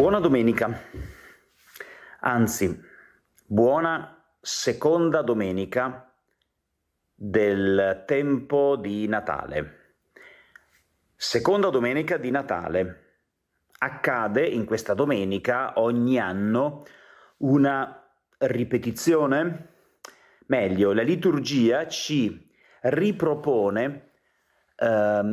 Buona domenica, anzi, buona seconda domenica del tempo di Natale. Seconda domenica di Natale. Accade in questa domenica ogni anno una ripetizione, meglio, la liturgia ci ripropone,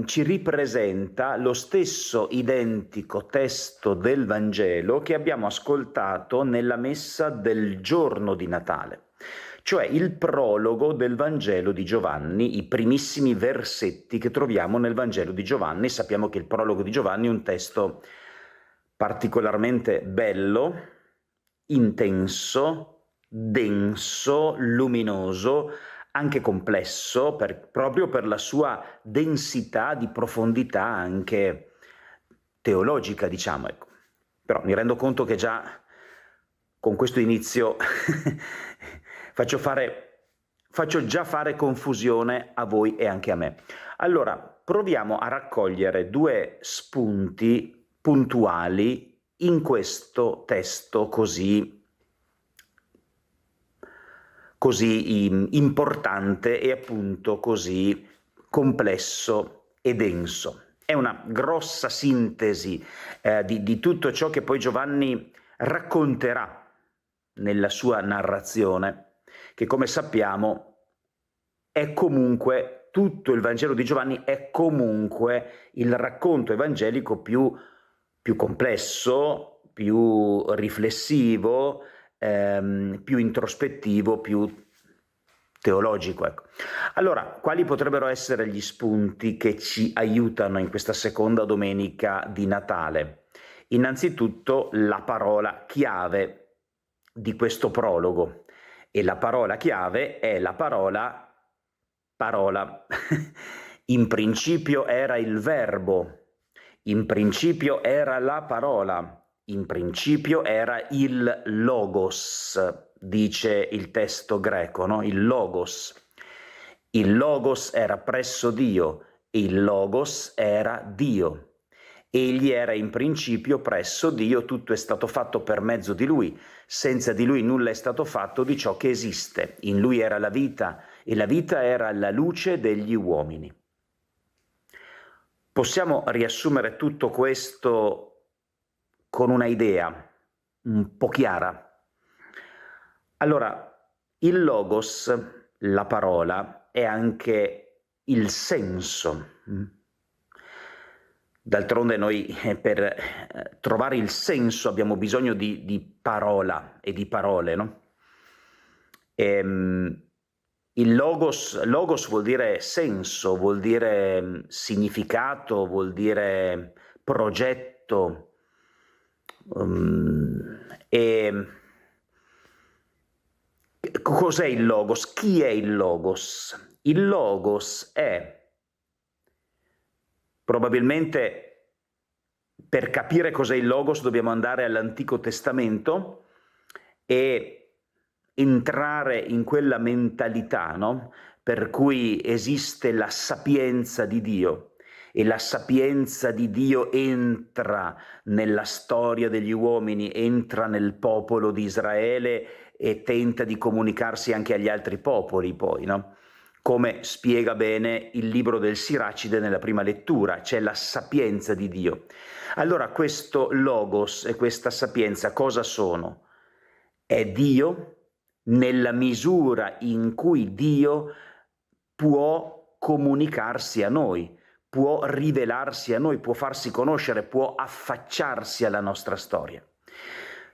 ci ripresenta lo stesso identico testo del Vangelo che abbiamo ascoltato nella messa del giorno di Natale, cioè il prologo del Vangelo di Giovanni, i primissimi versetti che troviamo nel Vangelo di Giovanni. Sappiamo che il prologo di Giovanni è un testo particolarmente bello, intenso, denso, luminoso, anche complesso, proprio per la sua densità di profondità anche teologica, diciamo. Ecco. Però mi rendo conto che già con questo inizio faccio già fare confusione a voi e anche a me. Allora, proviamo a raccogliere due spunti puntuali in questo testo così importante e appunto così complesso e denso. È una grossa sintesi di tutto ciò che poi Giovanni racconterà nella sua narrazione, che come sappiamo è comunque, tutto il Vangelo di Giovanni è comunque il racconto evangelico più complesso, più riflessivo, più introspettivo, più teologico. Ecco. Allora, quali potrebbero essere gli spunti che ci aiutano in questa seconda domenica di Natale? Innanzitutto la parola chiave di questo prologo, e la parola chiave è la parola. In principio era il verbo, in principio era la parola, in principio era il logos, dice il testo greco, no? Il logos. Il logos era presso Dio, il logos era Dio. Egli era in principio presso Dio, tutto è stato fatto per mezzo di Lui. Senza di Lui nulla è stato fatto di ciò che esiste. In Lui era la vita, e la vita era la luce degli uomini. Possiamo riassumere tutto questo con una idea un po' chiara. Allora, il logos, la parola, è anche il senso. D'altronde noi per trovare il senso abbiamo bisogno di parola e di parole, no? Il logos vuol dire senso, vuol dire significato, vuol dire progetto. E cos'è il logos? Chi è il logos? Il logos è, probabilmente, per capire cos'è il logos dobbiamo andare all'Antico Testamento e entrare in quella mentalità, no? Per cui esiste la sapienza di Dio, e la sapienza di Dio entra nella storia degli uomini, entra nel popolo di Israele e tenta di comunicarsi anche agli altri popoli poi, no? Come spiega bene il libro del Siracide nella prima lettura, c'è la sapienza di Dio. Allora questo logos e questa sapienza cosa sono? È Dio nella misura in cui Dio può comunicarsi a noi, può rivelarsi a noi, può farsi conoscere, può affacciarsi alla nostra storia.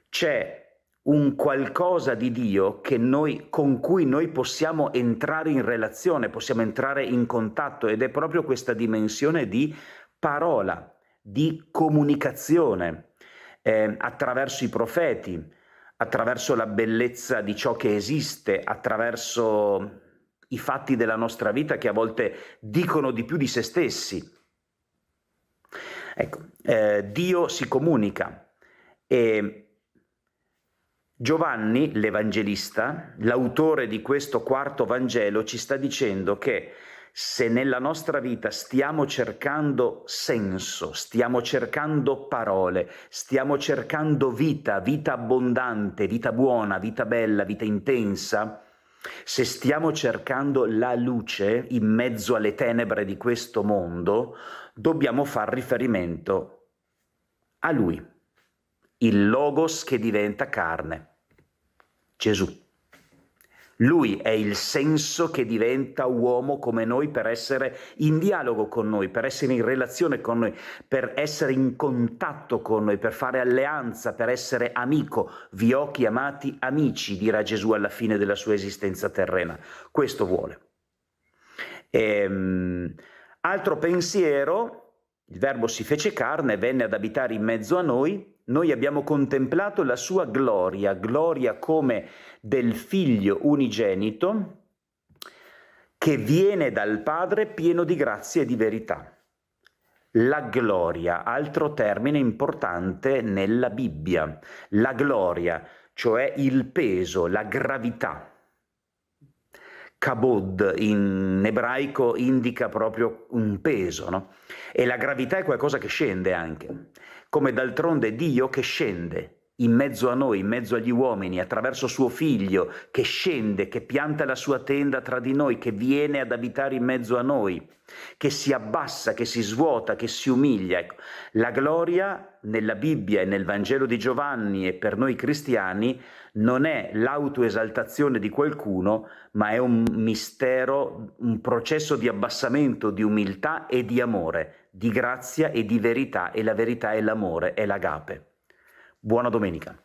C'è un qualcosa di Dio con cui noi possiamo entrare in relazione, possiamo entrare in contatto, ed è proprio questa dimensione di parola, di comunicazione, attraverso i profeti, attraverso la bellezza di ciò che esiste, attraverso i fatti della nostra vita che a volte dicono di più di se stessi. Ecco, Dio si comunica, e Giovanni, l'Evangelista, l'autore di questo quarto Vangelo, ci sta dicendo che se nella nostra vita stiamo cercando senso, stiamo cercando parole, stiamo cercando vita, vita abbondante, vita buona, vita bella, vita intensa, se stiamo cercando la luce in mezzo alle tenebre di questo mondo, dobbiamo far riferimento a Lui, il Logos che diventa carne, Gesù. Lui è il senso che diventa uomo come noi per essere in dialogo con noi, per essere in relazione con noi, per essere in contatto con noi, per fare alleanza, per essere amico. Vi ho chiamati amici, dirà Gesù alla fine della sua esistenza terrena. Questo vuole. Altro pensiero, il Verbo si fece carne, venne ad abitare in mezzo a noi abbiamo contemplato la sua gloria, gloria come del Figlio unigenito che viene dal Padre pieno di grazia e di verità. La gloria, altro termine importante nella Bibbia, la gloria, cioè il peso, la gravità. Kabod in ebraico indica proprio un peso, no? E la gravità è qualcosa che scende anche, come d'altronde Dio che scende in mezzo a noi, in mezzo agli uomini, attraverso suo Figlio, che scende, che pianta la sua tenda tra di noi, che viene ad abitare in mezzo a noi, che si abbassa, che si svuota, che si umilia. Ecco, la gloria nella Bibbia e nel Vangelo di Giovanni e per noi cristiani non è l'autoesaltazione di qualcuno, ma è un mistero, un processo di abbassamento, di umiltà e di amore, di grazia e di verità, e la verità è l'amore, è l'agape. Buona domenica.